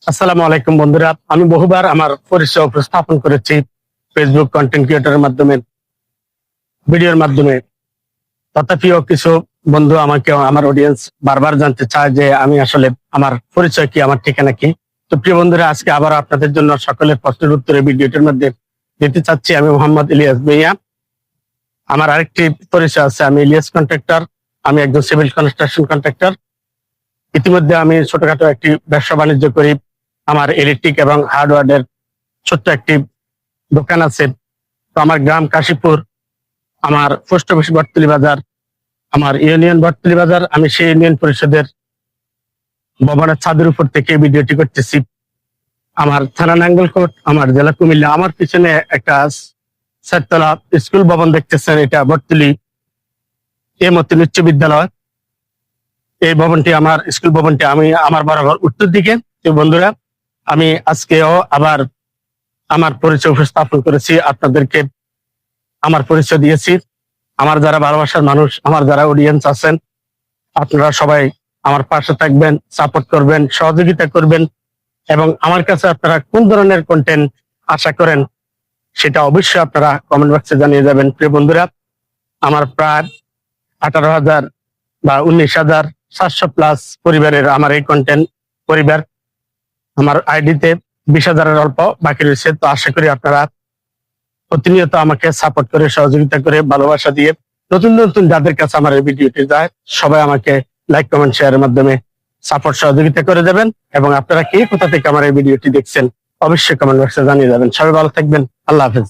আসসালামু আলাইকুম বন্ধুরা, আমি বহুবার আমার পরিচয় উপস্থাপন করেছি ফেসবুক কন্টেন্ট ক্রিয়েটরের মাধ্যমে, ভিডিওর মাধ্যমে। তথাপিও কিছু বন্ধু আমাকে, আমার অডিয়েন্স বারবার জানতে চায় যে আমি আসলে আমার পরিচয় কি, আমার ঠিকানা কি। তো প্রিয় বন্ধুরা, আজকে আবার আপনাদের জন্য সকলের প্রশ্নের উত্তরে ভিডিওটির মধ্যে দিতে চাচ্ছি। আমি মোহাম্মদ ইলিয়াস ভুঁইয়া। আমার আরেকটি পরিচয় আছে, আমি ইলিয়াস কন্ট্রাক্টর। আমি একজন সিভিল কনস্ট্রাকশন কন্ট্রাক্টর। ইতিমধ্যে আমি ছোটখাটো একটি ব্যবসা বাণিজ্য করি। আমার ইলেকট্রিক এবং হার্ডওয়্যারের ছোট্ট একটি দোকান আছে। তো আমার গ্রাম কাশীপুর, আমার পোস্ট অফিস বটতলী বাজার, আমার ইউনিয়ন বটতলী বাজার। আমি সেই ইউনিয়ন পরিষদের ভবনের ছাদের উপর থেকে ভিডিওটি করতেছি। আমার থানা নাঙ্গলকোট, আমার জেলা কুমিল্লা। আমার পিছনে একটা চারতলা স্কুল ভবন দেখতেছেন, এটা বটতলী মতিন উচ্চ বিদ্যালয়। এই ভবনটি আমার স্কুল ভবনটি, আমি আমার বরাবর উত্তর দিকে। তো বন্ধুরা, আমি আজকেও আবার আমার পরিচয় উপস্থাপন করেছি, আপনাদেরকে আমার পরিচয় দিয়েছি। আমার যারা ভালোবাসার মানুষ, আমার যারা অডিয়েন্স আছেন, আপনারা সবাই আমার পাশে থাকবেন, সাপোর্ট করবেন, সহযোগিতা করবেন এবং আমার কাছে আপনারা কোন ধরনের কন্টেন্ট আশা করেন সেটা অবশ্যই আপনারা কমেন্ট বক্সে জানিয়ে যাবেন। প্রিয় বন্ধুরা, আমার প্রায় 18,000 বা 19,700+ পরিবারের আমার এই কন্টেন্ট পরিবার। আমার আইডিতে 20,000-এর অল্প বাকি রয়েছে। তো আশা করি আপনারা প্রতিনিয়ত আমাকে সাপোর্ট করে, সহযোগিতা করে, ভালোবাসা দিয়ে নতুন নতুন যাদের কাছে আমার এই ভিডিওটি যায়, সবাই আমাকে লাইক, কমেন্ট, শেয়ারের মাধ্যমে সাপোর্ট, সহযোগিতা করে দেবেন। এবং আপনারা কে কোথা থেকে আমার এই ভিডিওটি দেখছেন অবশ্যই কমেন্ট বক্সে জানিয়ে যাবেন। সবাই ভালো থাকবেন। আল্লাহ হাফেজ।